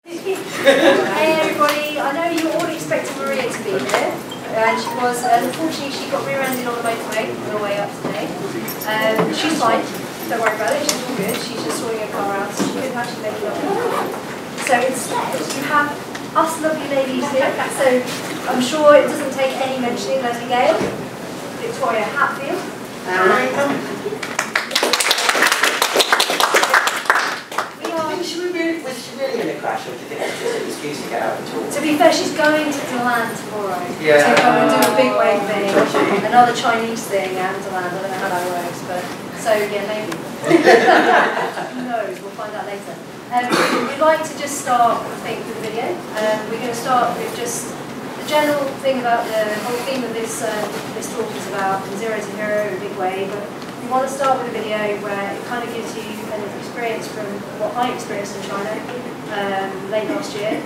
Hey everybody, I know you all expected Maria to be here, and she was, unfortunately she got rear-ended on the motorway on her way up today. She's fine, don't worry about it, she's all good, she's just sorting her car out, so she couldn't actually make it up in the car. So instead, you have us lovely ladies here, so I'm sure it doesn't take any mentioning, Leslie Gale, Victoria Hatfield, Was she really in a crash, or do you think it's just an excuse to get out and talk? To be fair, she's going to land tomorrow to Yeah. go and do a big wave thing, another Chinese thing, and to land. I don't know how that works, but so yeah, maybe. Who knows? We'll find out later. We'd like to just start, I think, with the video. We're going to start with just the general thing about the whole theme of this this talk is about zero to hero, a big wave. But we want to start with a video where it kind of gives you an experience from what I experienced in China late last year in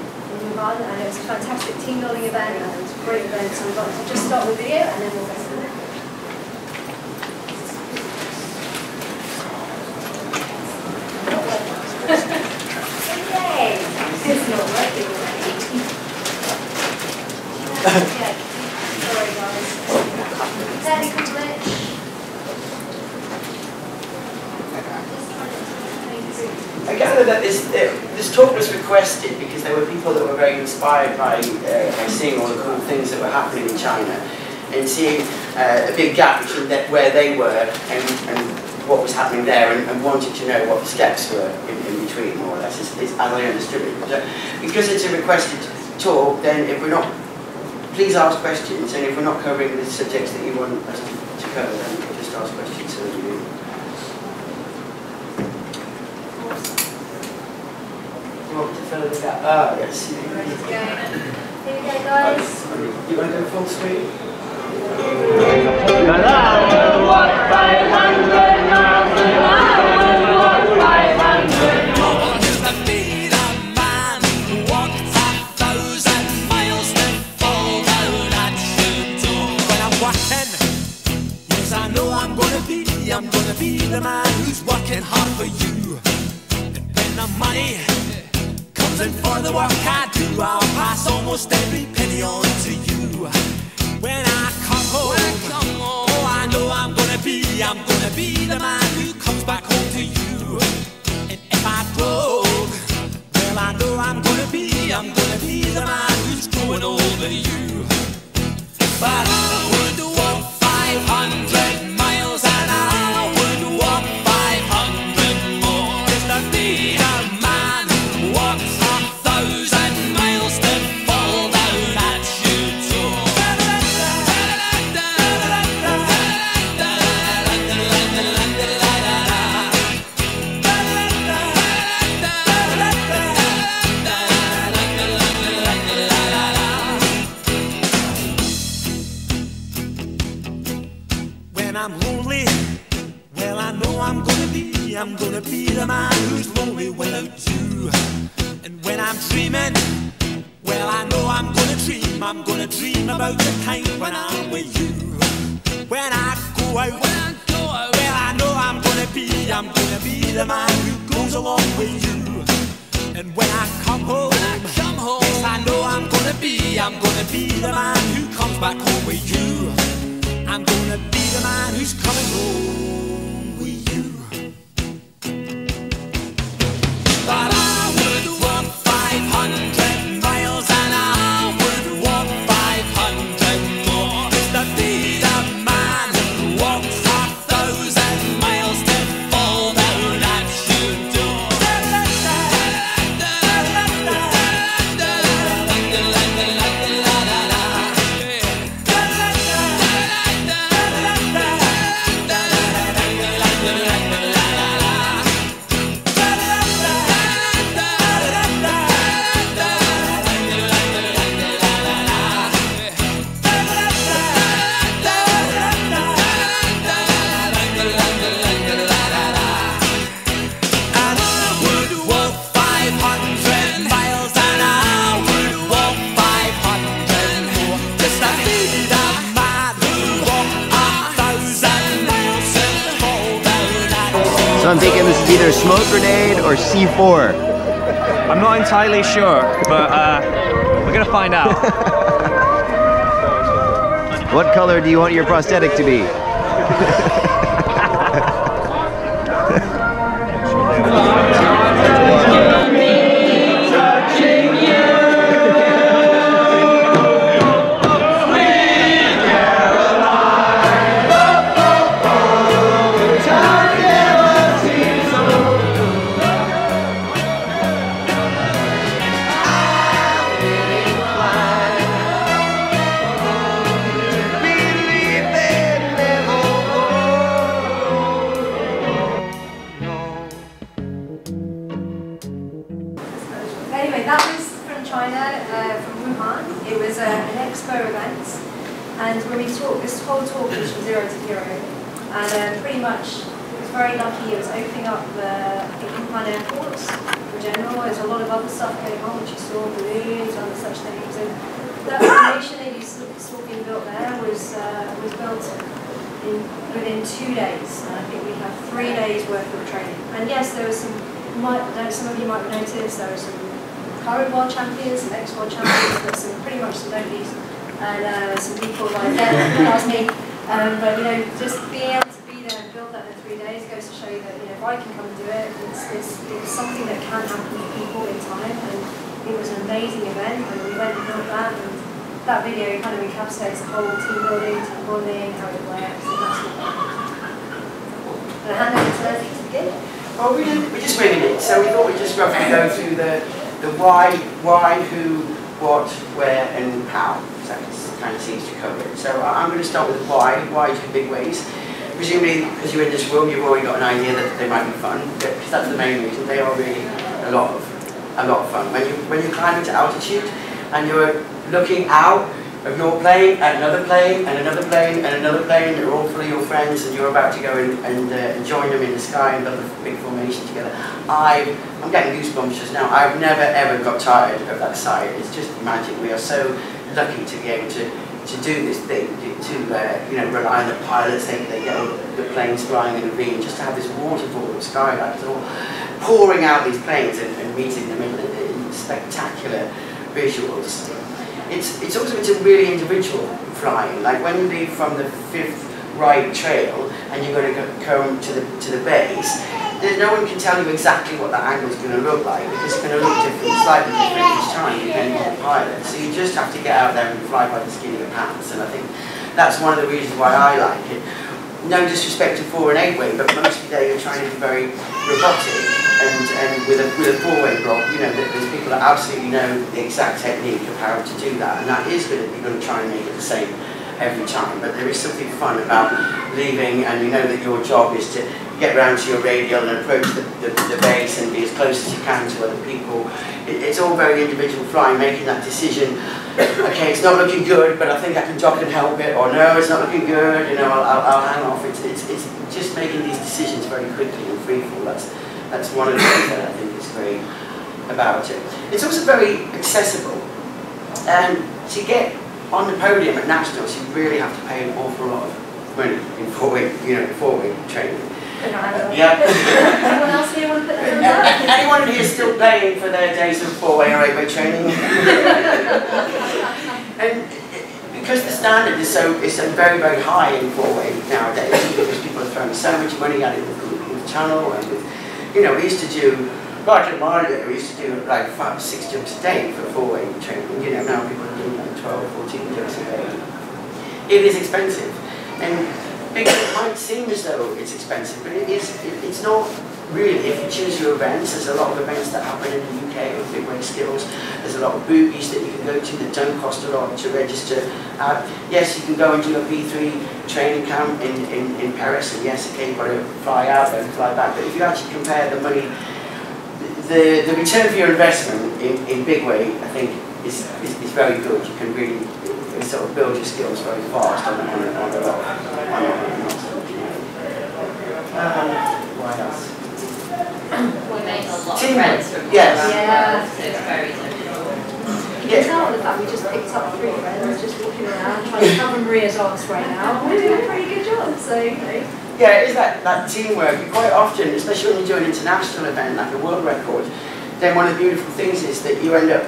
Wuhan, and it was a fantastic team building event and it was a great event. So we'd like to just start with the video and then we'll go from there. Yay! It's not working already. Yeah, sorry guys. Technical glitch. I gather that this talk was requested because there were people that were very inspired by seeing all the cool things that were happening in China and seeing a big gap between where they were and what was happening there, and wanted to know what the steps were in between, more or less, as I understood it. But because it's a requested talk, then if we're not, please ask questions, and if we're not covering the subjects that you want us to cover, then just ask questions so that we do. To fill in the gap. Ah, yes. Ready to go. Here we go, guys. You want to go full screen? I'm gonna be the man who's working hard for you. And when the money comes in for the work I do, I'll pass almost every penny on to you. When I come home, oh, I know I'm gonna be the man who comes back home to you. And if I broke, well, I know I'm gonna be the man who's growing older than you. But I would walk 500 miles and I would walk 500 more just to be the man who walks 1,000 miles to fall down at your door. When I'm lonely, well, I know I'm gonna be the man who's lonely without you. And when I'm dreaming, well, I know I'm gonna dream about the time when I'm with you. When I go out, well, I know I'm gonna be the man who goes along with you. And when I come home, yes, I know I'm gonna be the man who comes back home with you. I'm gonna be the man who's coming home with you. But I would walk 500 miles and I would walk 500 more just to be the man who walks 1,000 miles to fall down at your door. So I'm thinking this is either a smoke grenade or C4. I'm not entirely sure, but we're gonna find out. What color do you want your prosthetic to be? Anyway, that was from China, from Wuhan. It was an expo event, and when we talked, this whole talk was from 0 to hero, and pretty much it was very lucky. It was opening up the Wuhan airports in general. There's a lot of other stuff going on, which you saw, balloons, other such things. And that formation that you saw being built there was built within 2 days, and I think we had 3 days worth of training. And yes, there was some of you might have noticed there were some current world champions, some ex-world champions, but some pretty much some nobodies, and some people like that was me. But you know, just being able to be there and build that in 3 days goes to show you that, you know, if I can come and do it, it's something that can happen to people in time. And it was an amazing event, and we went and built that. And that video kind of encapsulates the whole team building, team bonding, how it works, and that's what I'm going to hand over to Leslie to begin. Well, we're just winging it, so we thought we'd just roughly go through the why, who, what, where, and how. So that kind of seems to cover it. So I'm going to start with why two big ways. Presumably, because you're in this room, you've already got an idea that they might be fun, because that's the main reason. They are really a lot of fun. When you're climbing to altitude and you're looking out of your plane and another plane and another plane and another plane, they're all full of your friends, and you're about to go and join them in the sky and build a big formation together. I'm getting goosebumps just now. I've never ever got tired of that sight. It's just magic. We are so lucky to be able to do this thing, to you know, rely on the pilots. They get the planes flying in a V, and just to have this waterfall of skydivers all pouring out these planes and meeting them in spectacular visuals. It's also a really individual flying. Like when you leave from the 5th right trail and you're going to come to the base, no one can tell you exactly what that angle is going to look like, because it's going to look different, slightly different each time depending on the pilot. So you just have to get out there and fly by the skin of your pants, and I think that's one of the reasons why I like it. No disrespect to 4 and 8 way, but mostly there you're trying to be very robotic, and with a 4-way block, you know, there's people that absolutely know the exact technique of how to do that, and that is going to try and make it the same every time. But there is something fun about leaving, and you know that your job is to get round to your radial and approach the base and be as close as you can to other people. It's all very individual flying, making that decision. Okay, it's not looking good, but I think I can dock and help it, or no, it's not looking good, you know, I'll hang off. It's just making these decisions very quickly and freefall. That's one of the things that I think is great about it. It's also very accessible, and to get on the podium at nationals, you really have to pay an awful lot of money in 4-way training. Yeah. Anyone else here want to put their hands up? Anyone here still paying for their days of 4-way or 8-way training? And because the standard is so very, very high in 4-way nowadays, because people are throwing so much money at it with the channel, and with, you know, we used to do, back in my day, we used to do like 5 or 6 jumps a day for 4-way training. You know, now people are doing like 12, 14 jumps a day. It is expensive, and it might seem as though it's expensive, but it's not really. If you choose your events, there's a lot of events that happen in the UK with big wave skills. There's a lot of boobies that you can go to that don't cost a lot to register. Yes, you can go and do a P3 training camp in Paris, and yes, okay, you've got to fly out there and fly back. But if you actually compare the money, the return for your investment in big wave, I think is very good. You can really sort of build your skills very fast on a lot. What else? We made a lot of Teamwork. friends from Yes. Yeah. so it's very difficult. You can tell the fact we just picked up 3 friends, just walking around, trying to cover Maria's arms right now. We're doing a pretty good job, so, you know. Yeah, it is that teamwork. Quite often, especially when you do an international event like a world record, then one of the beautiful things is that you end up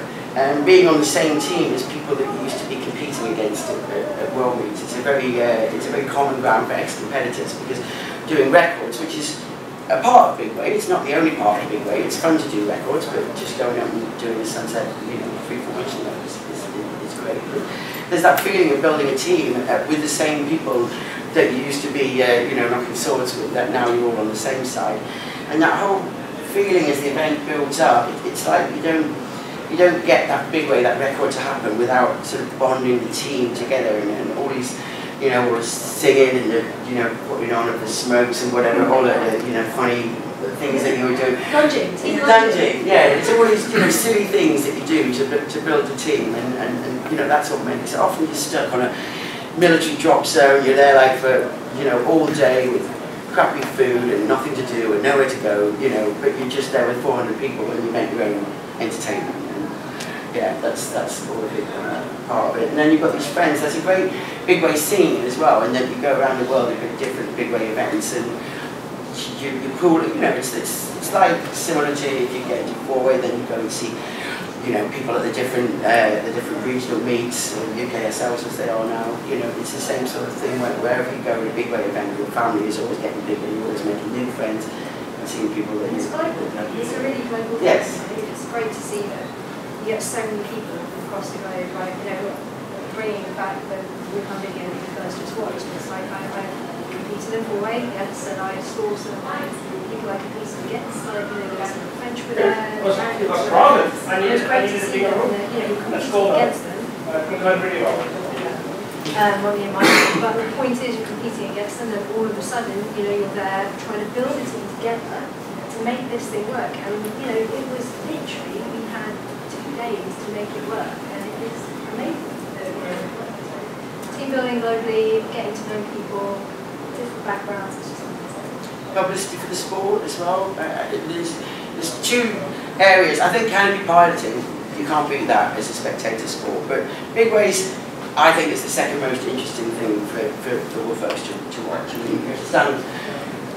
being on the same team as people that you used to be competing against at World Meets. It's a very common ground for ex-competitors, because doing records, which is a part of Big Way, it's not the only part of Big Way. It's fun to do records, but just going up and doing the sunset, free formation is great. But there's that feeling of building a team with the same people that you used to be, knocking swords with. That now you're all on the same side, and that whole feeling as the event builds up, it's like you don't get that Big Way, that record to happen without sort of bonding the team together and all these, all the singing and the, putting on of the smokes and whatever, all the, funny things that you were doing. Lunging, yeah. It's all these, silly things that you do to build the team, and that's what makes it. Often you're stuck on a military drop zone, you're there like for, all day with crappy food and nothing to do and nowhere to go, but you're just there with 400 people and you make your own entertainment. Yeah, that's all a big part of it. And then you've got these friends. There's a great Big Way scene as well, and then you go around the world at different Big Way events, and you're cool. It's like similar to if you get into 4-way, then you go and see, people at the different regional meets, or UKSLs as they are now. It's the same sort of thing. Wherever you go at a Big Way event, your family is always getting bigger. You're always making new friends and seeing people that it's global. It's a really global thing. Yes. It's great to see that. You get so many people across the globe, right? Bringing back the Wuhan video that you first just watched. It's like I competed in 4-way, yes, and I saw some of my people I competed against. There was some French were there. It was great to see them. You competed against them. But the point is, you're competing against them, and all of a sudden, you're there trying to build a team together to make this thing work. And it was literally we had days to make it work, and it is amazing. Team building globally, getting to know people, different backgrounds, it's just amazing. Publicity for the sport as well. There's two areas. I think canopy piloting, you can't beat that as a spectator sport, but Big Ways, I think it's the second most interesting thing for all of us to watch. I mean, you stand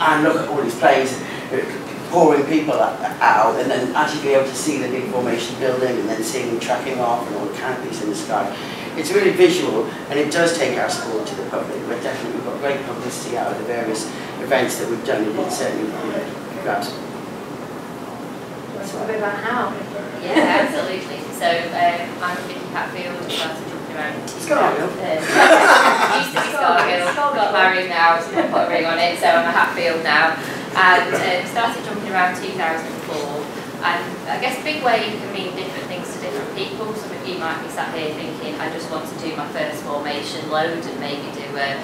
and look at all these planes, pouring people out, and then actually be able to see the big formation building, and then seeing them tracking off and all the canopies in the sky. It's really visual, and it does take our sport to the public. We've got great publicity out of the various events that we've done, and it certainly grabs. Let's talk a bit about how. Yeah, absolutely. So I'm Vicky Hatfield, started jumping around in 2000. Used to be Scargill, got married now, so I put a ring on it, so I'm a Hatfield now. And started jumping around 2004, and I guess Big Way can mean different things to different people. Some of you might be sat here thinking, I just want to do my first formation load and maybe do a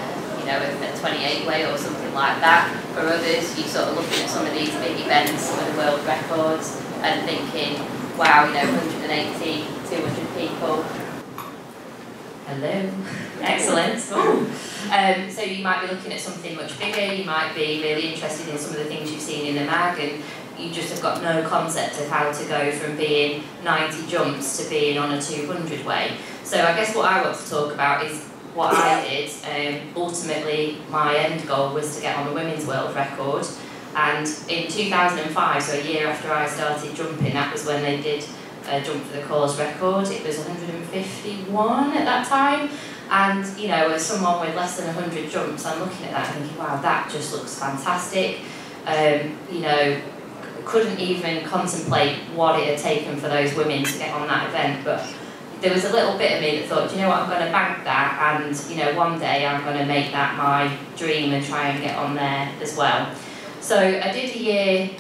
28-way or something like that. For others, you're sort of looking at some of these big events, some of the world records, and thinking, wow, 180, 200 people. Hello. Excellent. So you might be looking at something much bigger, you might be really interested in some of the things you've seen in the mag, and you just have got no concept of how to go from being 90 jumps to being on a 200-way. So I guess what I want to talk about is what I did. Ultimately, my end goal was to get on the women's world record, and in 2005, so a year after I started jumping, that was when they did Jump for the Cause record. It was 151 at that time, and as someone with less than 100 jumps, I'm looking at that and thinking, wow, that just looks fantastic. Couldn't even contemplate what it had taken for those women to get on that event, but there was a little bit of me that thought, I'm going to bank that, and one day I'm going to make that my dream and try and get on there as well. So I did a year,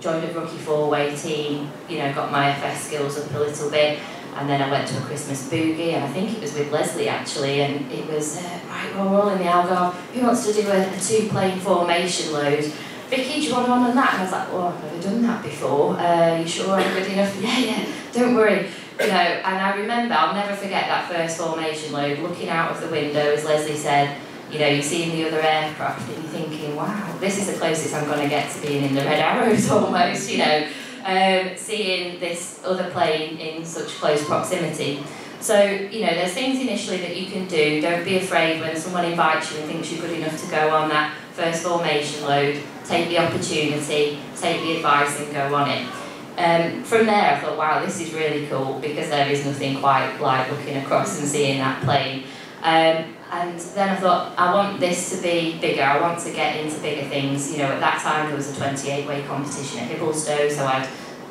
joined a rookie 4-way team, got my FS skills up a little bit, and then I went to a Christmas boogie, and I think it was with Leslie actually, and it was, right, well, we're all in the Algarve, who wants to do a 2-plane formation load? Vicky, do you want on that? And I was like, I've never done that before. You sure I'm good enough? Yeah, don't worry. And I remember, I'll never forget that first formation load, looking out of the window, as Leslie said, you're seeing the other aircraft, and you're thinking, wow, this is the closest I'm going to get to being in the Red Arrows almost, seeing this other plane in such close proximity. So, there's things initially that you can do. Don't be afraid when someone invites you and thinks you're good enough to go on that first formation load. Take the opportunity, take the advice and go on it. From there I thought, wow, this is really cool, because there is nothing quite like looking across and seeing that plane. And then I thought, I want this to be bigger, I want to get into bigger things. You know, at that time there was a 28-way competition at Hibblestow, so I'd,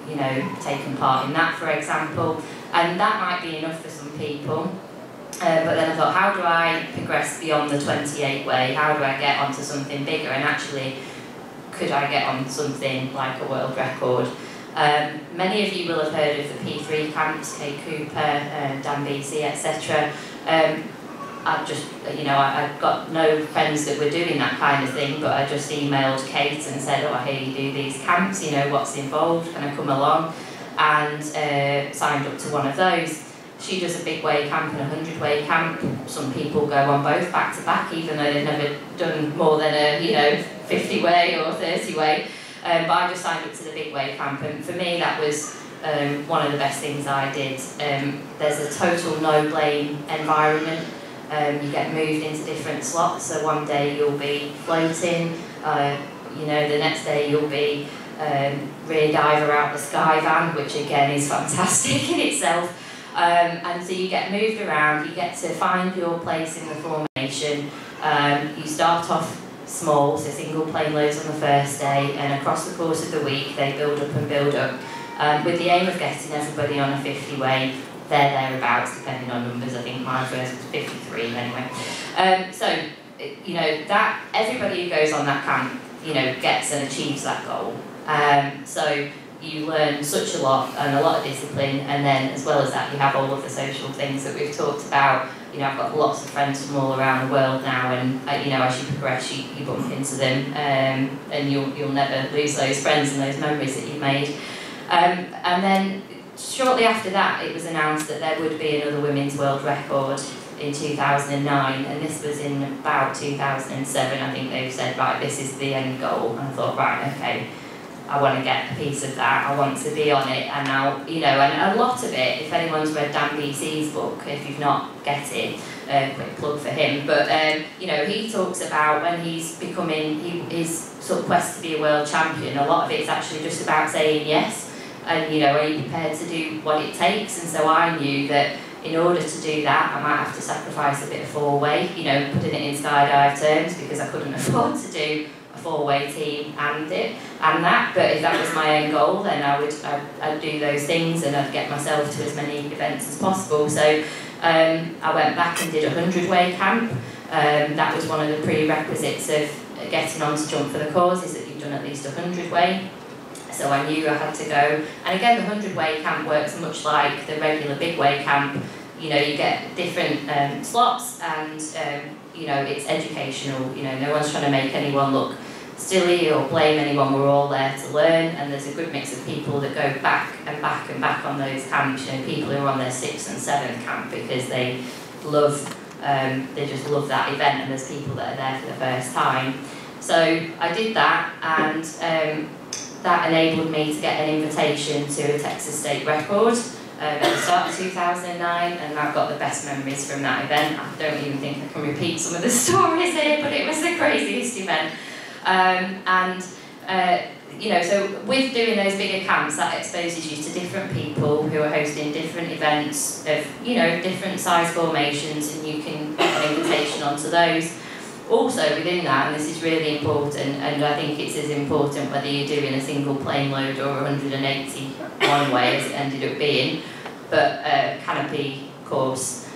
you know, taken part in that, for example, and that might be enough for some people. But then I thought, how do I progress beyond the 28-way? How do I get onto something bigger? And actually, could I get on something like a world record? Many of you will have heard of the P3 camps, Kate Cooper, Dan BC, etc. I've just, you know, I've got no friends that were doing that kind of thing, but I just emailed Kate and said, oh, I hear you do these camps, you know, what's involved, can I come along? And signed up to one of those. She does a big way camp and a 100-way camp. Some people go on both back to back, even though they've never done more than a, you know, 50-way or 30-way. But I just signed up to the big way camp, and for me that was one of the best things I did. There's a total no-blame environment. You get moved into different slots, so one day you'll be floating, you know, the next day you'll be rear diver out the sky van, which again is fantastic in itself. And so you get moved around, you get to find your place in the formation. You start off small, so single plane loads on the first day, and across the course of the week they build up and build up, with the aim of getting everybody on a 50-way, thereabouts, depending on numbers. I think my first was 53 anyway. So, you know, that everybody who goes on that camp, you know, gets and achieves that goal. So you learn such a lot, and a lot of discipline, and then as well as that you have all of the social things that we've talked about. You know, I've got lots of friends from all around the world now, and you know, as you progress you bump into them, and you'll never lose those friends and those memories that you've made. And then shortly after that it was announced that there would be another women's world record in 2009, and this was in about 2007. I think they've said, right, this is the end goal, and I thought, right, okay, I want to get a piece of that, I want to be on it. And now, you know, and a lot of it, if anyone's read Dan BC's book, if you've not, get it, quick plug for him, but you know, he talks about when he's becoming, his sort of quest to be a world champion, a lot of it's actually just about saying yes, and you know, are you prepared to do what it takes? And so I knew that in order to do that, I might have to sacrifice a bit of four-way, you know, putting it in skydive terms, because I couldn't afford to do a four-way team and that, but if that was my end goal, then I'd do those things, and I'd get myself to as many events as possible. So I went back and did a 100-way camp. That was one of the prerequisites of getting on to Jump for the Cause, is that you've done at least a 100-way. So I knew I had to go. And again, the 100-way camp works much like the regular big-way camp. You know, you get different slots, and you know, it's educational. You know, no one's trying to make anyone look silly or blame anyone. We're all there to learn, and there's a good mix of people that go back and back and back on those camps. You know, people who are on their 6th and 7th camp because they love, they just love that event, and there's people that are there for the first time. So I did that, and that enabled me to get an invitation to a Texas state record at the start of 2009, and I've got the best memories from that event. I don't even think I can repeat some of the stories here, but it was the craziest event. You know, so with doing those bigger camps, that exposes you to different people who are hosting different events of, you know, different size formations, and you can get an invitation onto those. Also within that, and this is really important, and I think it's as important whether you're doing a single plane load or 181 way as it ended up being, but canopy course.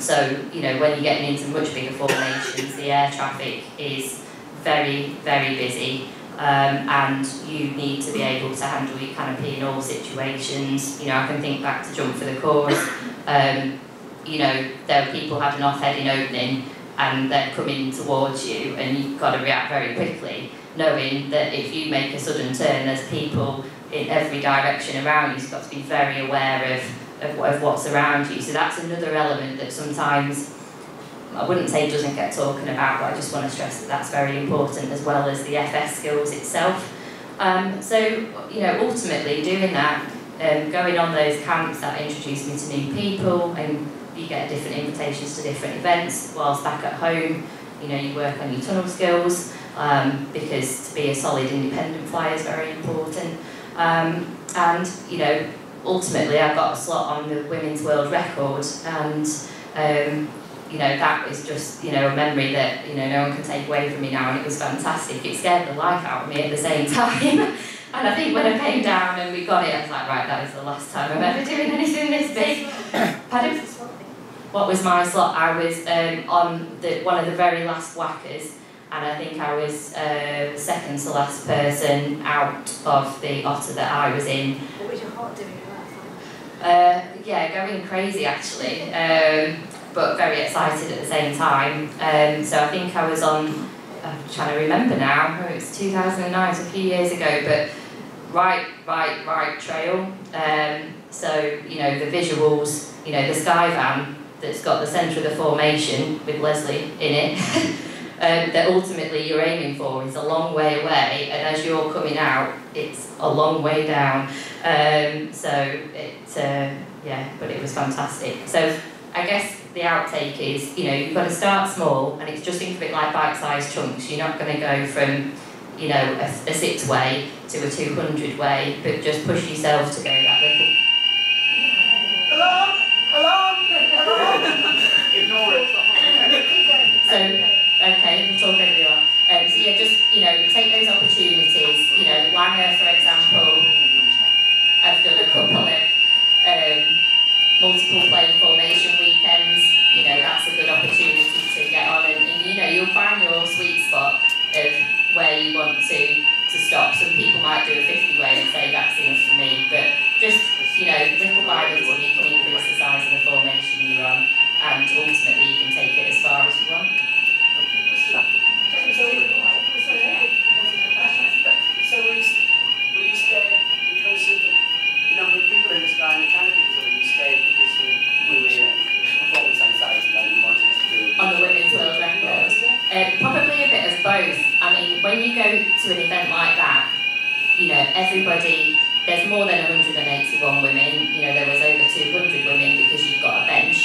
So, you know, when you're getting into much bigger formations, the air traffic is very, very busy, and you need to be able to handle your canopy in all situations. You know, I can think back to Jump for the Cause. You know, there were people having off-heading opening, and they're coming towards you, and you've got to react very quickly, knowing that if you make a sudden turn, there's people in every direction around you, so you've got to be very aware of what's around you. So that's another element that sometimes, I wouldn't say doesn't get talking about, but I just want to stress that that's very important, as well as the FS skills itself. So, you know, ultimately doing that, going on those camps, that introduced me to new people, and you get different invitations to different events. Whilst back at home, you know, you work on your tunnel skills, because to be a solid independent flyer is very important. And, you know, ultimately I got a slot on the women's world record, and you know, that is just, you know, a memory that, you know, no one can take away from me now, and it was fantastic. It scared the life out of me at the same time. And I think when I came down and we got it, I was like, right, that is the last time I'm ever doing anything this big. Pardon? What was my slot? I was on one of the very last whackers, and I think I was the second to last person out of the otter that I was in. What was your heart doing at that time? Yeah, going crazy actually, but very excited at the same time. So I think I was on, I'm trying to remember now, it was 2009, so a few years ago, but right trail. So, you know, the visuals, you know, the sky van that's got the centre of the formation with Leslie in it, that ultimately you're aiming for is a long way away, and as you're coming out, it's a long way down. So yeah, but it was fantastic. So I guess the outtake is, you know, you've got to start small, and it's just think of it like bite-sized chunks. You're not going to go from, you know, a 6-way to a 200-way, but just push yourself to go that little. Ignore it. So, okay, we'll talk over you are. So yeah, just, you know, take those opportunities. You know, Langer, for example, I've done a couple of multiple plane formation weekends. You know, that's a good opportunity to get on, and you know, you'll find your sweet spot of where you want to stop. Some people might do a 50-way and say that's enough for me, but just, you know, little by little you can increase the size of the formation you're on, and ultimately you can take it as far as you want. So were you scared because of the number of people in the sky and the canopies, or were you scared because you were performance anxiety, like you wanted to do? On the women's world record? Probably a bit of both. I mean, when you go to an event like that, you know, everybody, there's more than 181 women, you know, there was over 200 women because you've got a bench.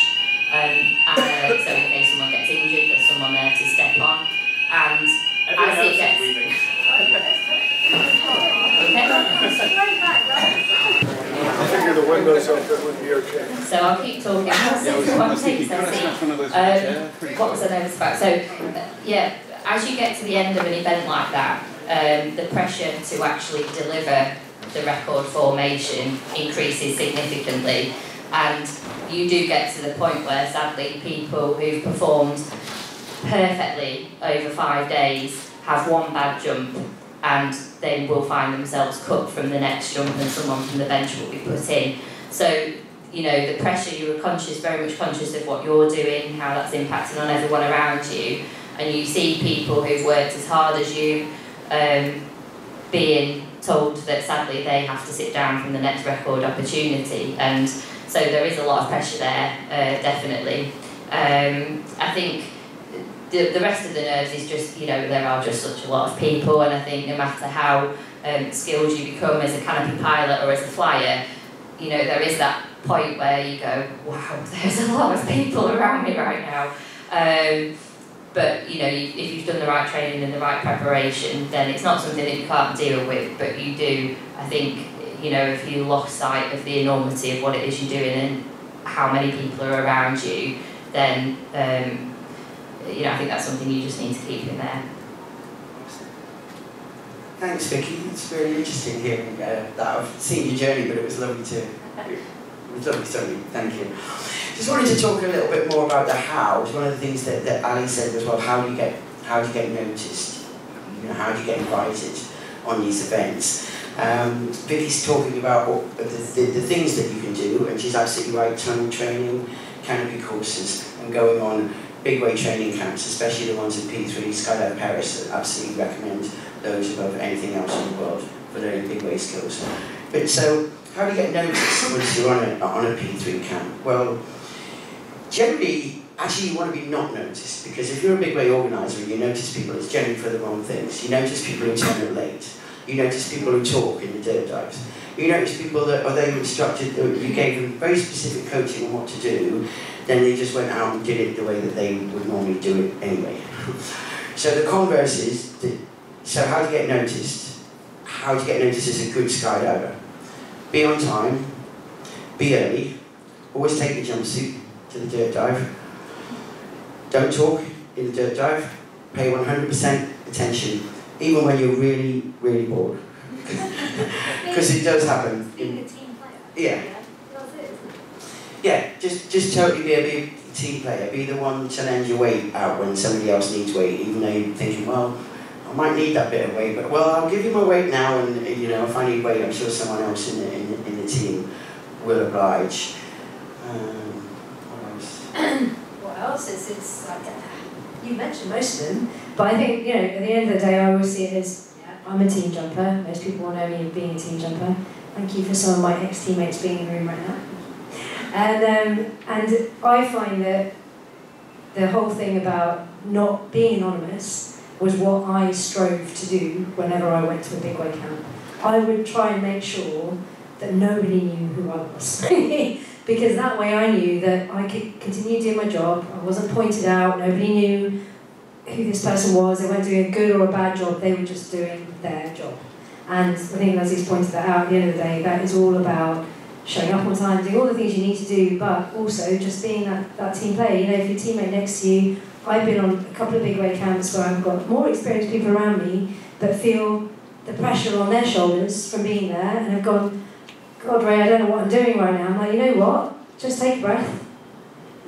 So in case someone gets injured, there's someone there to step on. And as it gets... I figure the windows open would be okay. So I'll keep talking. What was I nervous about? So, yeah, as you get to the end of an event like that, the pressure to actually deliver the record formation increases significantly, and you do get to the point where, sadly, people who've performed perfectly over 5 days have one bad jump, and they will find themselves cut from the next jump, and someone from the bench will be put in. So, you know, the pressure, you were very much conscious of what you're doing, how that's impacting on everyone around you, and you see people who've worked as hard as you being told that sadly they have to sit down from the next record opportunity, and so there is a lot of pressure there, definitely. I think the rest of the nerves is just, you know, there are just such a lot of people, and I think no matter how skilled you become as a canopy pilot or as a flyer, you know, there is that point where you go, wow, there's a lot of people around me right now. But, you know, if you've done the right training and the right preparation, then it's not something that you can't deal with, but you do, I think, you know, if you lost sight of the enormity of what it is you're doing and how many people are around you, then, you know, I think that's something you just need to keep in there. Thanks, Vicky. It's very interesting hearing that. I've seen your journey, but it was lovely to... It was lovely, sorry, thank you. Just wanted to talk a little bit more about the how. One of the things that Ali said was, well, how do you get noticed? You know, how do you get invited on these events? Vicky's talking about the things that you can do, and she's absolutely right. Tunnel training, canopy courses, and going on big way training camps, especially the ones in P3, Skydive Paris. I absolutely recommend those above anything else in the world for learning big way skills. But so, how do you get noticed once you're on a P3 camp? Well, generally, actually you want to be not noticed, because if you're a big way organiser and you notice people, it's generally for the wrong things. You notice people who turn up late. You notice people who talk in the dirt dives. You notice people that, or they were instructed, you gave them very specific coaching on what to do, then they just went out and did it the way that they would normally do it anyway. So the converse is, so how do you get noticed? how to get noticed as a good skydiver. Be on time, be early, always take your jumpsuit to the dirt dive. Don't talk in the dirt dive, pay 100% attention, even when you're really, really bored. Because it does happen. Being a team player. Yeah. That's it, isn't it? Yeah, just totally be a big team player. Be the one to lend your weight out when somebody else needs weight, even though you're thinking, well, I might need that bit of weight, but well, I'll give you my weight now, and you know, if I need weight, I'm sure someone else in the team will oblige. What else? What else? It's like, you mentioned most of them, but I think, you know, at the end of the day, I always see it as, yeah, I'm a team jumper. Most people will know me as being a team jumper. Thank you for some of my ex-teammates being in the room right now. And I find that the whole thing about not being anonymous was what I strove to do whenever I went to a big wave camp. I would try and make sure that nobody knew who I was. Because that way I knew that I could continue doing my job. I wasn't pointed out, nobody knew who this person was. They weren't doing a good or a bad job, they were just doing their job. And I think Leslie's pointed that out, at the end of the day, that is all about showing up on time, doing all the things you need to do, but also just being that team player. You know, if your teammate next to you, I've been on a couple of big wave camps where I've got more experienced people around me that feel the pressure on their shoulders from being there and have gone, God, Ray, I don't know what I'm doing right now. I'm like, you know what? Just take a breath.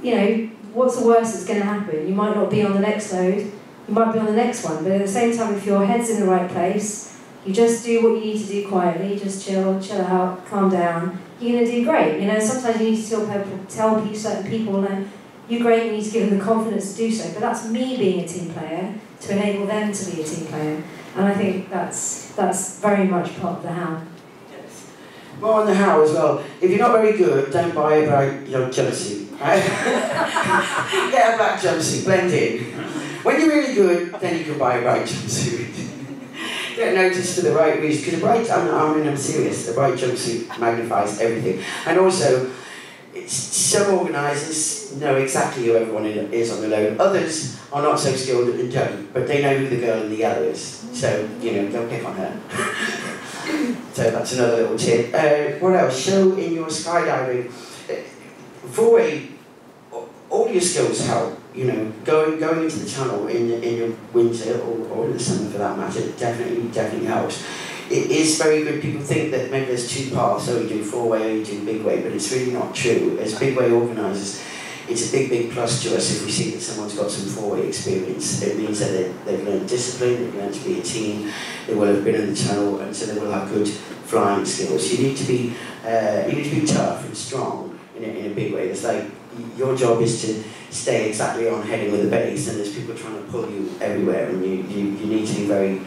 You know, what's the worst that's going to happen? You might not be on the next load, you might be on the next one, but at the same time, if your head's in the right place, you just do what you need to do quietly, just chill out, calm down, you're going to do great. You know, sometimes you need to tell certain people that you're great, you need to give them the confidence to do so, but that's me being a team player to enable them to be a team player. And I think that's very much part of the how. More on the how as well. If you're not very good, don't buy a bright jumpsuit. Right? Get a black jumpsuit, blend in. When you're really good, then you can buy a bright jumpsuit. Get noticed for the right reason, because I'm serious, the bright jumpsuit magnifies everything. And also, some organisers know exactly who everyone is on the load. Others are not so skilled and don't, but they know who the girl in the yellow is. So, you know, don't pick on her. So that's another little tip. What else? Show in your skydiving. For all your skills help. You know, going into the tunnel in your winter or in the summer for that matter definitely helps. It is very good. People think that maybe there's two paths, so you do four-way or you do big-way, but it's really not true. As big-way organisers, it's a big plus to us if we see that someone's got some four-way experience. It means that they've learned discipline, they've learned to be a team, they will have been in the tunnel, and so they will have good flying skills. You need to be tough and strong in a big way. It's like your job is to stay exactly on heading with the base, and there's people trying to pull you everywhere, and you need to be very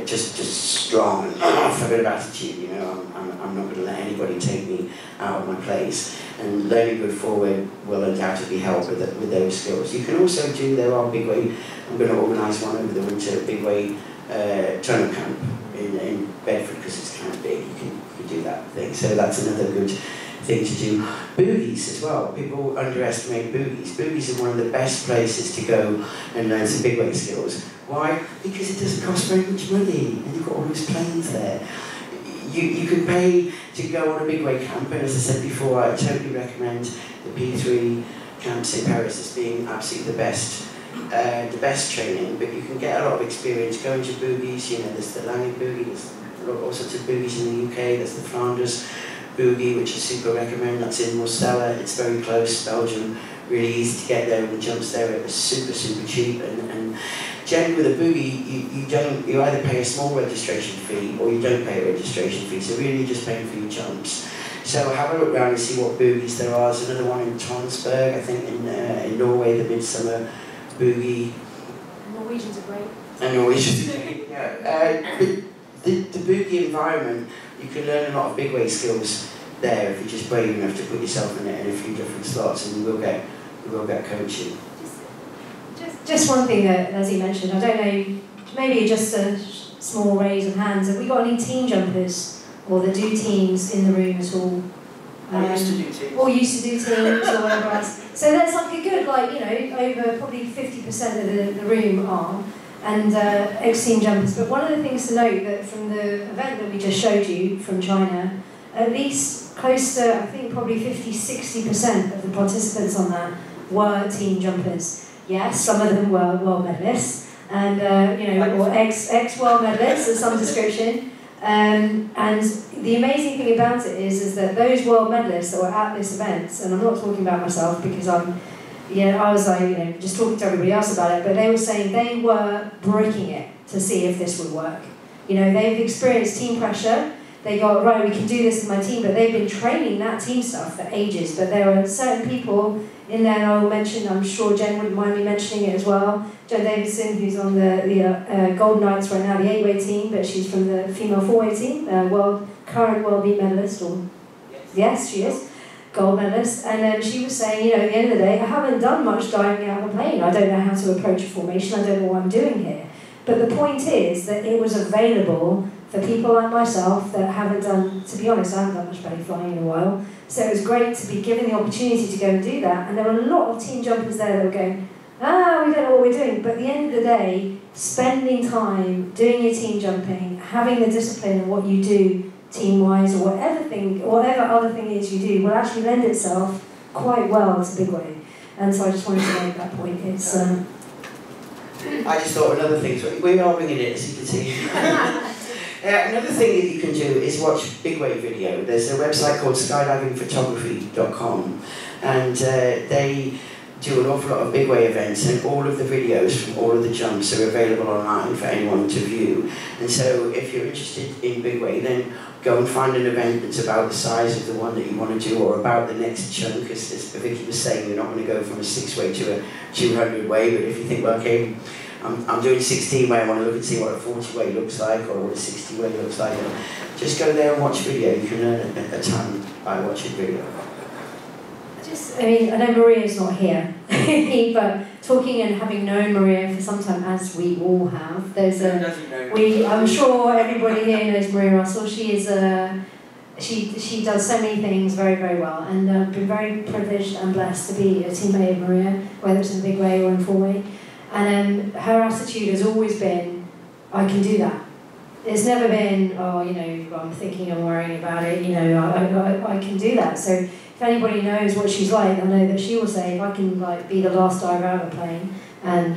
just strong and have a bit of attitude. You know, I'm not going to let anybody take me out of my place. And learning good forward will undoubtedly help with those skills. You can also do, there are big way, I'm going to organise one over the winter, big way tunnel camp in Bedford, because it's kind of big, you can do that thing. So that's another good thing to do. Boogies as well, people underestimate boogies. Boogies are one of the best places to go and learn some big way skills. Why? Because it doesn't cost very much money, and you've got all those planes there. You can pay to go on a big way camp, and as I said before, I totally recommend the P3 camps in Paris as being absolutely the best training, but you can get a lot of experience going to boogies. You know, there's the Langley boogie, there's all sorts of boogies in the UK, there's the Flanders boogie, which I super recommend. That's in Morcella, it's very close, Belgium, really easy to get there, and the jumps there are super cheap, and generally with a boogie, you either pay a small registration fee or you don't pay a registration fee, so really you're just paying for your jumps. So have a look around and see what boogies there are. There's another one in Tonsberg, I think in Norway, the Midsummer boogie. Norwegians are great. And Norwegians are great, yeah. The boogie environment, you can learn a lot of big way skills there if you're just brave enough to put yourself in it in a few different slots, and you will get coaching. Just one thing that Leslie mentioned, I don't know, maybe just a small raise of hands. Have we got any team jumpers or that do teams in the room at all? I used to do teams. Or used to do teams or whatever else. So that's like a good, like, you know, over probably 50% of the room are. and ex-team jumpers. But one of the things to note that from the event that we just showed you from China, at least close to, I think probably 50–60% of the participants on that were team jumpers. Yes, some of them were world medalists, and or ex-world medalists of some description. And the amazing thing about it is that those world medalists that were at this event, and I'm not talking about myself because I was like, just talking to everybody else about it, but they were saying they were breaking it to see if this would work. They've experienced team pressure. They go, right, we can do this in my team, but they've been training that team stuff for ages. But there are certain people in there, and I'll mention, I'm sure Jen wouldn't mind me mentioning it as well. Jen Davidson, who's on the Golden Knights right now, the 8-way team, but she's from the female 4-way team, current world beat medalist, or yes, she is, gold medalist. And she was saying, at the end of the day, I haven't done much diving out of a plane. I don't know how to approach a formation. I don't know what I'm doing here. But the point is that it was available for people like myself that haven't done, to be honest, I haven't done much belly flying in a while. So it was great to be given the opportunity to go and do that. And there were a lot of team jumpers there that were going, we don't know what we're doing. But at the end of the day, spending time doing your team jumping, having the discipline of what you do team-wise, or whatever other thing it is you do, will actually lend itself quite well to big wave. And so I just wanted to make that point. It's I just thought another thing, so we are winging it, as you can see. Another thing that you can do is watch big wave video. There's a website called skydivingphotography.com, and they do an awful lot of big wave events, and all of the videos from all of the jumps are available online for anyone to view. And so if you're interested in big wave, then go and find an event that's about the size of the one that you want to do, or about the next chunk, because as Vicky was saying, you're not going to go from a 6-way to a 200-way, but if you think, well, okay, I'm doing 16-way, I want to look and see what a 40-way looks like, or what a 60-way looks like, just go there and watch video. You can learn a ton by watching video. I know Maria's not here, but talking and having known Maria for some time, as we all have, I'm sure everybody here knows Maria Russell. She is she does so many things very, very well, and I've been very privileged and blessed to be a teammate of Maria, whether it's in big way or in 4-way. And her attitude has always been, I can do that. It's never been, I'm thinking and worrying about it, I can do that. So if anybody knows what she's like, they'll know that she will say, if I can be the last diver out of a plane, and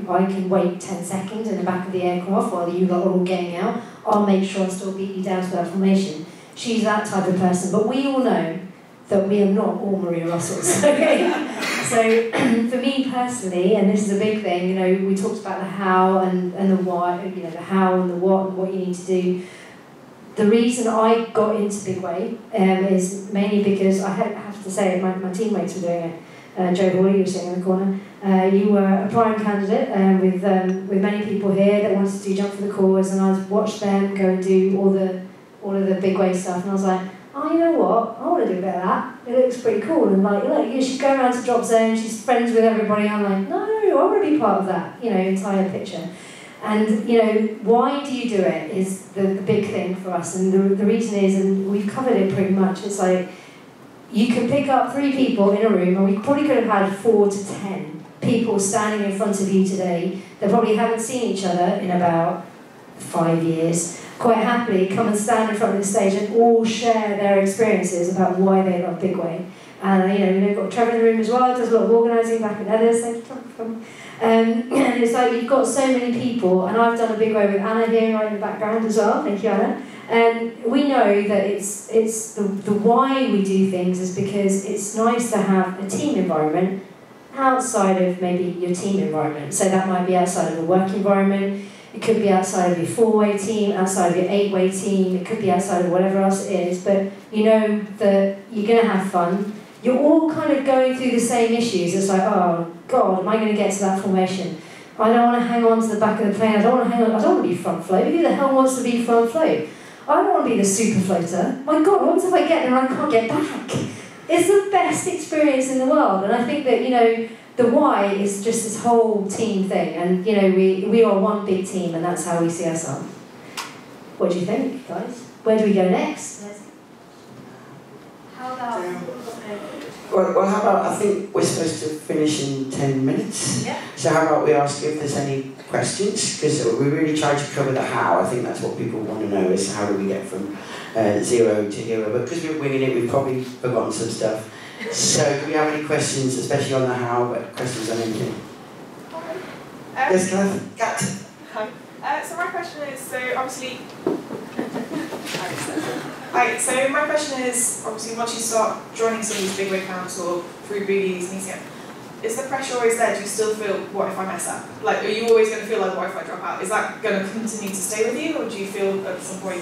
I can wait 10 seconds in the back of the aircraft while you lot are all getting out, I'll make sure I still beat you down to that formation. She's that type of person, but we all know that we are not all Maria Russells, okay? So for me personally, and this is a big thing, we talked about the how and the why, the how and the what and what you need to do. The reason I got into big wave is mainly because I have to say my teammates were doing it. Joe Hawley, you were sitting in the corner. You were a prime candidate with many people here that wanted to do jump for the cause, and I watched them go and do all of the big wave stuff, and I was like, oh, you know what? I want to do a bit of that. It looks pretty cool. And she's going around to drop zone, she's friends with everybody. I'm like, no, I want to be part of that, entire picture. And, why do you do it is the big thing for us. And the reason is, and we've covered it pretty much, it's like, you can pick up 3 people in a room, and we probably could have had 4 to 10 people standing in front of you today that probably haven't seen each other in about 5 years. Quite happily come and stand in front of the stage and all share their experiences about why they love big wave. And we've got Trevor in the room as well, does a lot of organising back in Leathers, and it's like you've got so many people, and I've done a big wave with Anna here right in the background as well, thank you Anna. And we know that it's the why we do things is because it's nice to have a team environment outside of maybe your team environment. So that might be outside of a work environment. It could be outside of your 4-way team, outside of your 8-way team, it could be outside of whatever else it is, but you know that you're going to have fun. You're all kind of going through the same issues. It's like, oh God, am I going to get to that formation? I don't want to hang on to the back of the plane, I don't want to be front float. Who the hell wants to be front float? I don't want to be the super floater. My God, what if I get there and I can't get back? It's the best experience in the world, and I think that, the why is just this whole team thing, and we are one big team, and that's how we see ourselves. What do you think, guys? Where do we go next? How about Well, how about, I think we're supposed to finish in 10 minutes. Yeah. So how about we ask if there's any questions? Because we really tried to cover the how. I think that's what people want to know, is how do we get from 0 to hero. But because we're winging it, we've probably forgotten some stuff. So do we have any questions, especially on the how, but questions on anything? Yes, Kat. Hi. So my question is, so obviously, so my question is, obviously, once you start joining some of these big accounts or through boogies, is the pressure always there? Do you still feel, what if I mess up? Like, are you always going to feel like, what if I drop out? Is that going to continue to stay with you, or do you feel at some point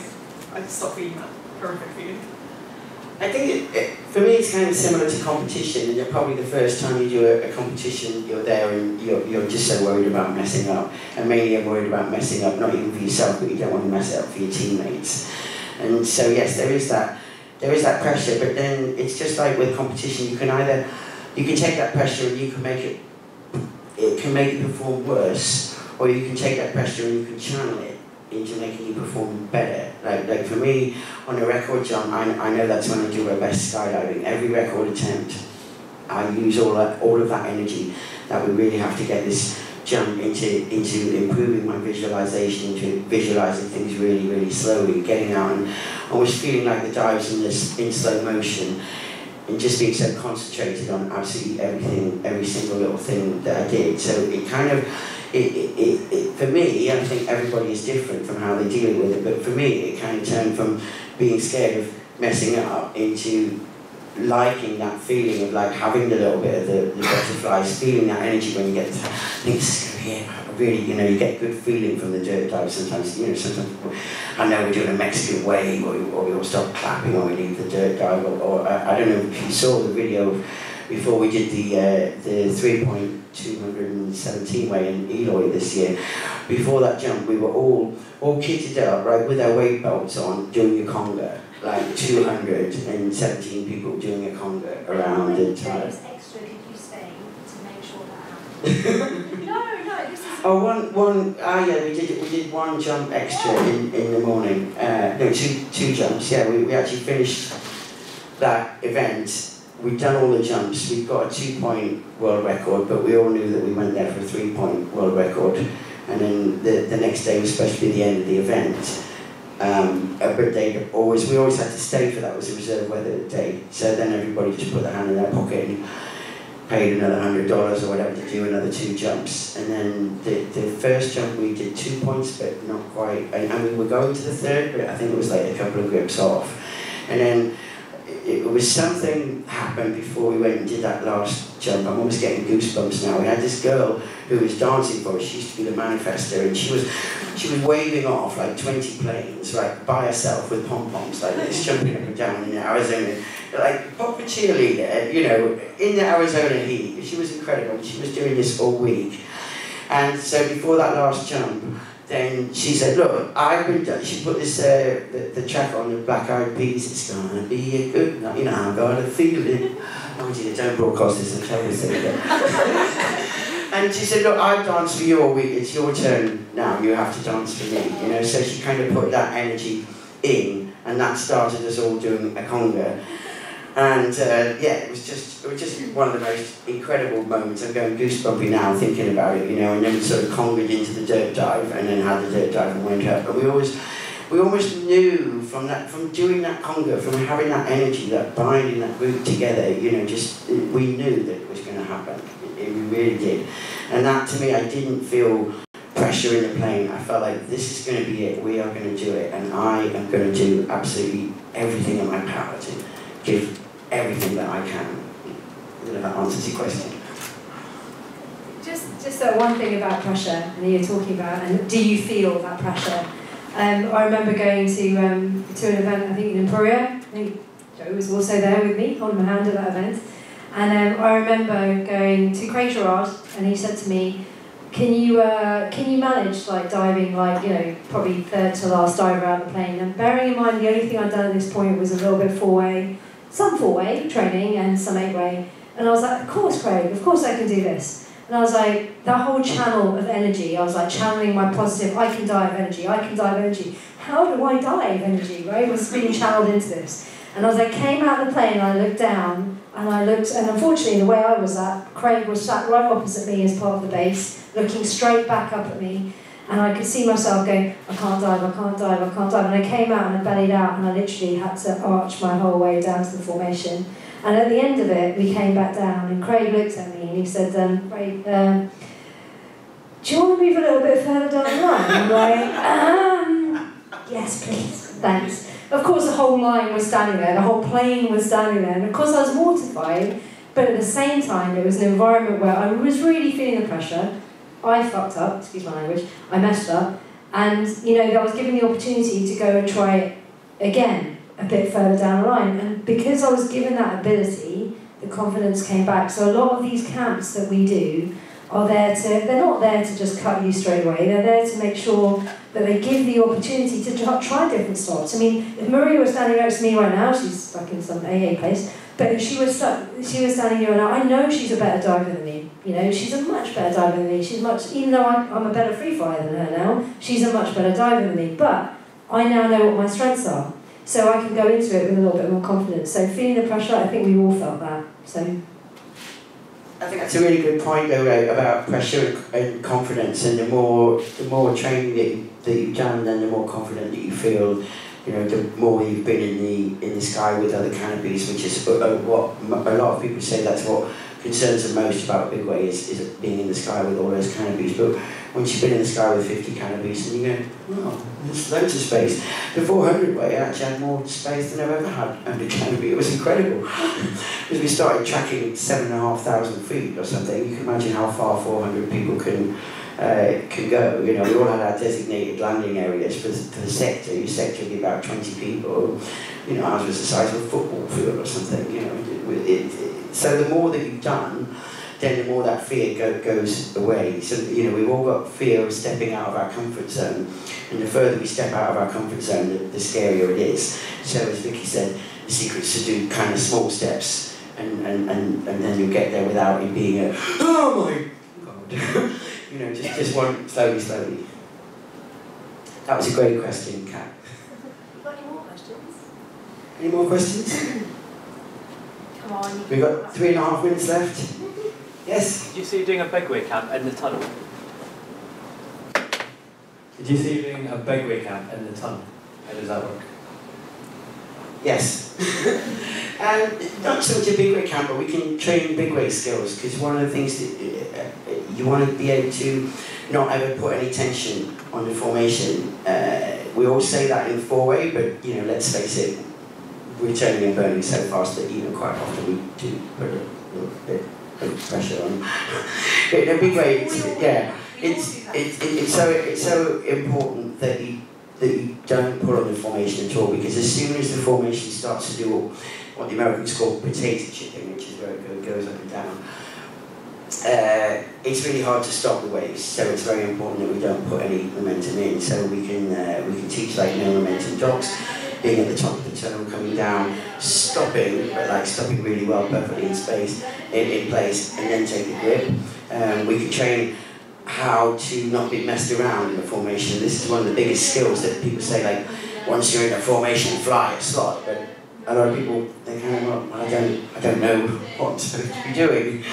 I stop feeling that horrific feeling? I think for me it's kind of similar to competition, and you're probably the first time you do a competition, you're there and you're just so worried about messing up, and mainly I'm worried about messing up, not even for yourself, but you don't want to mess it up for your teammates. And so yes, there is that pressure, but then it's just like with competition, you can take that pressure and you can make it can make you perform worse, or you can take that pressure and you can channel it into making you perform better. Like for me, on a record jump, I know that's when I do my best skydiving. Every record attempt, I use all of that energy that we really have to get this jump into improving my visualization, into visualizing things really, really slowly, getting out and always feeling like the dives in slow motion, and just being so concentrated on absolutely everything, every single little thing that I did. So it kind of, for me, I think everybody is different from how they deal with it, but for me it kind of turned from being scared of messing up into liking that feeling of like having the little bit of the butterflies, feeling that energy when you get to, I think this is going to be it. Really, you get good feeling from the dirt dive sometimes. Sometimes I know we're doing a Mexican wave, or we all start clapping when we leave the dirt dive, or I don't know if you saw the video before we did the 3.217 way in Eloy this year. Before that jump, we were all kitted up, right, with our weight belts on, doing a conga, like 217 people doing a conga around the time. Extra did you stay to make sure that happened? No, this is. Yeah, we did one jump extra in the morning. No, two jumps. Yeah, we actually finished that event. We'd done all the jumps. We'd got a 2-point world record, but we all knew that we went there for a 3-point world record. And then the next day was supposed to be the end of the event. But we always had to stay for that. It was a reserve weather day. So then everybody just put their hand in their pocket and paid another $100 or whatever to do another 2 jumps. And then the first jump we did 2 points, but not quite. And we were going to the third, but I think it was like a couple of grips off. And then it was something happened before we went and did that last jump. I'm almost getting goosebumps now. We had this girl who was dancing for us. She used to be the manifester, and she was waving off like 20 planes, right, by herself with pom-poms like this, jumping up and down in Arizona, like proper cheerleader, in the Arizona heat. She was incredible. She was doing this all week. And so before that last jump, then she said, look, she put this, the track on the Black Eyed Peas, it's gonna be a good night, I've got a feeling. Oh dear, don't broadcast this, I'm terrible thing. And she said, look, I've danced for you all week, it's your turn now, you have to dance for me, So she kind of put that energy in, and that started us all doing a conga. And it was just one of the most incredible moments. I'm going goosebumpy now thinking about it, and then we sort of congaed into the dirt dive, and then had the dirt dive and went up. But we almost knew from doing that conga, from having that energy, that binding that group together, we knew that it was going to happen. We really did. And that, to me, I didn't feel pressure in the plane. I felt like this is going to be it. We are going to do it, and I am going to do absolutely everything in my power to give everything that I can. I don't know if that answers your question. Just that one thing about pressure, and you're talking about, and do you feel that pressure? I remember going to an event, I think in Emporia. I think Joe was also there with me, holding my hand at that event. And I remember going to Craig Gerard, and he said to me, can you manage like diving probably third to last diver out of the plane? And bearing in mind the only thing I'd done at this point was a little bit four-way, some four-way training and some eight-way. And I was like, of course, Craig, of course I can do this. And I was like, that whole channel of energy, I was like channeling my positive, I can dive energy. How do I dive energy, right? It was being channeled into this. And as I came out of the plane and I looked down, and I looked, and unfortunately the way I was at, Craig was sat right opposite me as part of the base, looking straight back up at me, and I could see myself going, I can't dive, I can't dive, I can't dive, and I came out and I bellied out, and I literally had to arch my whole way down to the formation. And at the end of it, we came back down, and Craig looked at me and he said, Craig, do you want to move a little bit further down the line? I'm like, yes, please, thanks. Of course, the whole line was standing there, the whole plane was standing there, and of course I was mortified, but at the same time, it was an environment where I was really feeling the pressure. I fucked up, excuse my language, I messed up, and I was given the opportunity to go and try it again, a bit further down the line, and because I was given that ability, the confidence came back. So a lot of these camps that we do are they're not there to just cut you straight away, they're there to make sure that they give the opportunity to try different slots. I mean, if Maria was standing next to me right now, she's stuck in some AA place, but if she was standing here right now, I know she's a better diver than me. She's a much better diver than me. Even though I'm a better free flyer than her now, she's a much better diver than me, but I now know what my strengths are. So I can go into it with a little bit more confidence. So feeling the pressure, I think we all felt that. So I think that's a really good point though, about pressure and confidence, and the more training that you've done, then the more confident that you feel. The more you've been in the sky with other canopies, which is what a lot of people say. That's what concerns them most about Big Way is being in the sky with all those canopies. But once you've been in the sky with 50 canopies, and you go, oh, there's loads of space. The 400 Way actually had more space than I've ever had under canopy. It was incredible. Because we started tracking 7,500 feet or something. You can imagine how far 400 people can go. We all had our designated landing areas for the sector. Your sector would be about 20 people. Ours was the size of a football field or something. So the more that you've done, then the more that fear goes away. So we've all got fear of stepping out of our comfort zone, and the further we step out of our comfort zone, the scarier it is. So as Vicky said, the secret is to do kind of small steps, and then you'll get there without it being a oh my god. Just one slowly. That was a great question, Kat. You got any more questions? Any more questions? Come on. We've got 3.5 minutes left. Yes? Did you see you doing a Begway camp in the tunnel? Did you see you doing a Begway camp in the tunnel? How does that work? Yes. Not so much a big weight camp, but we can train big weight skills, because one of the things that you want to be able to not ever put any tension on the formation. We all say that in 4-way, but let's face it, we're turning and burning so fast that quite often we do put a little bit of pressure on. In a big way, it's so important that you don't pull on the formation at all, because as soon as the formation starts to do what the Americans call potato chipping, which is where it goes up and down, it's really hard to stop the waves. So it's very important that we don't put any momentum in. So we can teach like no momentum jogs, being at the top of the tunnel, coming down, stopping, but stopping really well, perfectly in space, in place, and then take the grip. We can train how to not be messed around in a formation. This is one of the biggest skills that people say, once you're in a formation, fly a slot. But a lot of people, they kind of, well, I don't know what I'm supposed to be doing.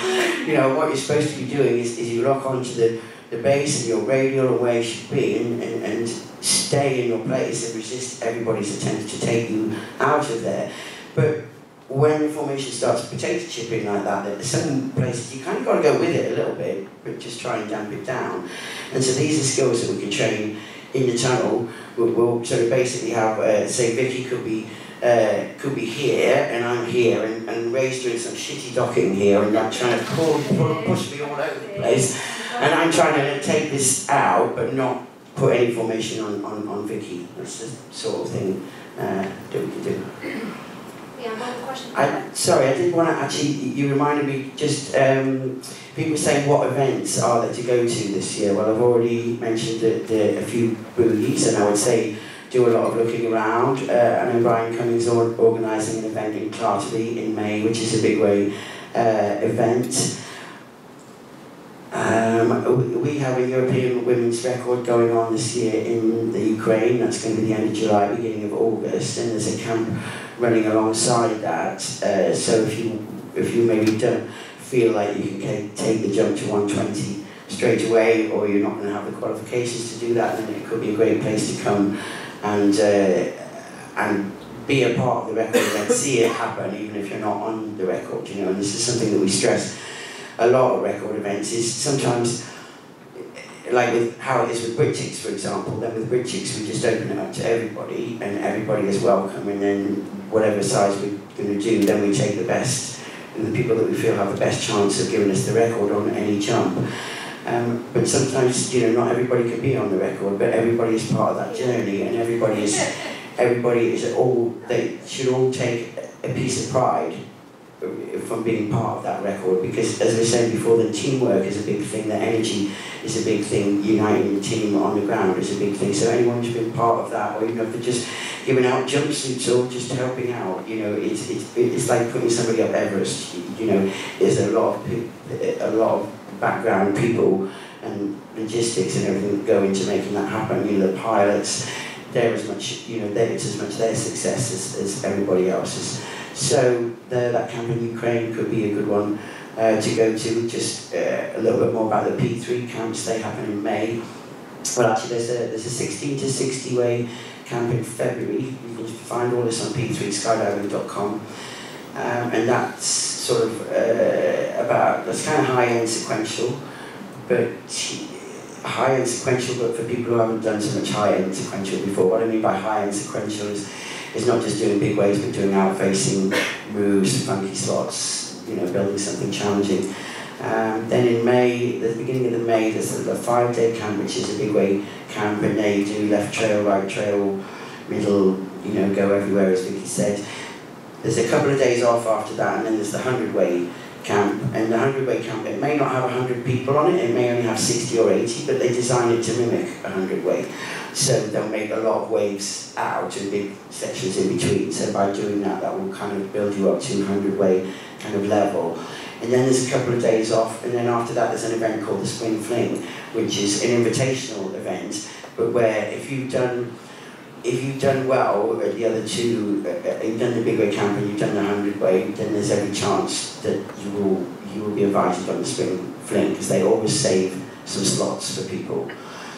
What you're supposed to be doing is you lock onto the base and your radial and where you should be, and stay in your place and resist everybody's attempt to take you out of there. But when the formation starts potato chipping like that, at some places you kind of got to go with it a little bit, but just try and damp it down. And so these are skills that we can train in the tunnel. We'll sort of basically have, say Vicky could be here, and I'm here, and Ray's doing some shitty docking here, and I'm trying to push me all over the place, and I'm trying to take this out, but not put any formation on Vicky. That's the sort of thing that we can do. Yeah, one question. Sorry, I did want to actually, you reminded me, just people saying what events are there to go to this year. Well, I've already mentioned a few boogies, and I would say do a lot of looking around. I know Brian Cummings is organising an event in Clarterby in May, which is a big way event. We have a European women's record going on this year in the Ukraine. That's going to be the end of July, beginning of August, and there's a camp running alongside that. So if you if you maybe don't feel like you can take the jump to 120 straight away, or you're not going to have the qualifications to do that, then it could be a great place to come and be a part of the record event, see it happen, even if you're not on the record, you know. And this is something that we stress a lot at record events, is sometimes, like with how it is with Britics, for example, then with Britics we just open it up to everybody, and everybody is welcome, and then whatever size we're going to do, then we take the best, and the people that we feel have the best chance of giving us the record on any jump. But sometimes, you know, not everybody can be on the record, but everybody is part of that journey, and everybody is all, they should all take a piece of pride from being part of that record, because as I said before, the teamwork is a big thing, the energy is a big thing, uniting the team on the ground is a big thing. So anyone who's been part of that, or even if they're just giving out jumpsuits or just helping out, you know, it's like putting somebody up Everest. You know, there's a lot of background people and logistics and everything that go into making that happen. You know, the pilots, they're as much, you know, it's as much their success as everybody else's. So that camp in Ukraine could be a good one to go to. Just a little bit more about the P3 camps. They happen in May. Well, actually, there's a 16 to 60 way camp in February. You can find all this on p3skydiving.com, and that's sort of that's kind of high-end sequential, but high-end sequential, but for people who haven't done so much high-end sequential before. What I mean by high-end sequential is not just doing big waves, but doing out-facing moves, funky slots, you know, building something challenging. Then in May, the beginning of the May, there's a 5-day camp, which is a big wave camp, and they do left trail, right trail, middle, you know, go everywhere, as Vicky said. There's a couple of days off after that, and then there's the 100-way camp. And the 100-way camp, it may not have 100 people on it, it may only have 60 or 80, but they design it to mimic a 100-way. So they'll make a lot of waves out and big sections in between. So by doing that, that will kind of build you up to 100-way kind of level. And then there's a couple of days off, and then after that there's an event called the Spring Fling, which is an invitational event, but where if you've done well at the other two, you've done the big way camp and you've done the 100-way, then there's every chance that you will be invited on the Spring Fling, because they always save some slots for people.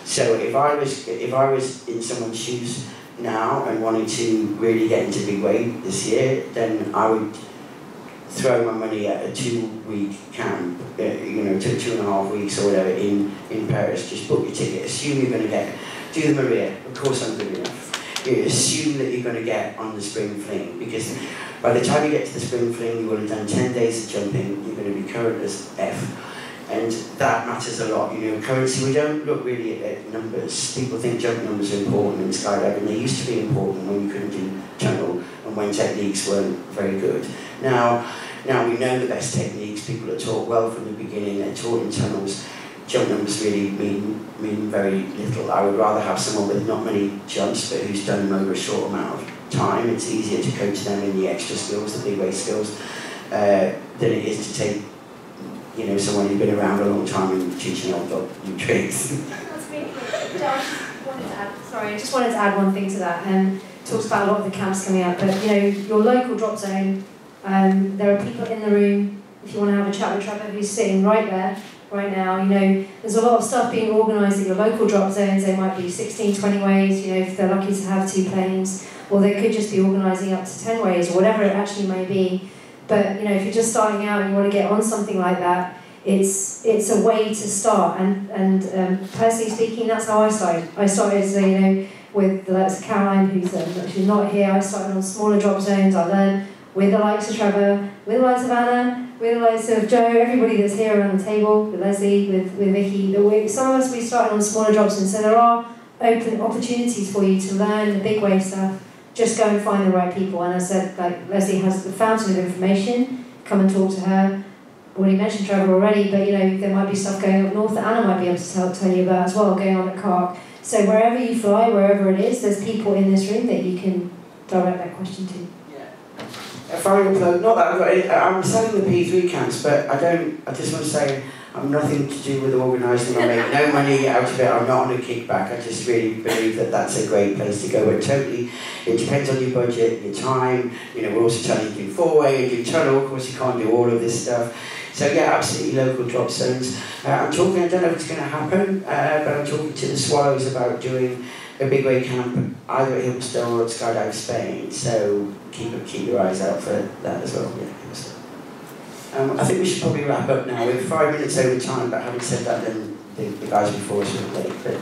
So if I was in someone's shoes now and wanted to really get into big way this year, then I would throw my money at a 2-week camp, you know, 2.5 weeks or whatever in Paris. Just book your ticket. Assume you're going to do the Maria. Of course I'm good enough. You assume that you're going to get on the Spring Fling, because by the time you get to the Spring Fling, you will have done 10 days of jumping. You're going to be current as F. And that matters a lot. You know, currency, we don't look really at numbers. People think jump numbers are important in skydiving. They used to be important when you couldn't do tunnel and when techniques weren't very good. Now we know the best techniques. People are taught well from the beginning. They're taught in tunnels. Jump numbers really mean very little. I would rather have someone with not many jumps, but who's done them over a short amount of time. It's easier to coach them in the extra skills, the big way skills, than it is to take, you know, someone who's been around a long time and teaching old dog new tricks. That's really good. I just wanted to add one thing to that. Talks about a lot of the camps coming up, but you know, your local drop zone, there are people in the room, if you want to have a chat with Trevor, who's sitting right there, right now. You know, there's a lot of stuff being organised at your local drop zones. They might be 16, 20 ways, you know, if they're lucky to have 2 planes, or they could just be organising up to 10 ways, or whatever it actually may be. But you know, if you're just starting out and you want to get on something like that, it's a way to start. And personally speaking, that's how I started. I started, you know, with the likes of Caroline, who's not here. I started on smaller drop zones. I learned with the likes of Trevor, with the likes of Anna, with the likes of Joe, everybody that's here around the table, with Leslie, with Vicky. Some of us, we started on smaller drop zones, so there are open opportunities for you to learn the big wave stuff. Just go and find the right people. And I said, like, Leslie has the fountain of information. Come and talk to her. Already mentioned Trevor already, but you know, there might be stuff going up north that Anna might be able to tell you about as well, going on at Carc. So wherever you fly, wherever it is, there's people in this room that you can direct that question to. Yeah. A final plug, not that I'm selling the P3 camps, but I just want to say, I'm nothing to do with organising. I make no money out of it. I'm not on a kickback. I just really believe that that's a great place to go. But totally, it depends on your budget, your time. You know, we're also trying to do four-way and do tunnel. Of course, you can't do all of this stuff. So yeah, absolutely local drop zones. I'm talking, I don't know if it's going to happen, but I'm talking to the Swallows about doing a big wave camp either at Hillstone or at Skydive Spain. So keep your eyes out for that as well. Yeah. I think we should probably wrap up now. We're 5 minutes over time, but having said that, then the guys before us were late. But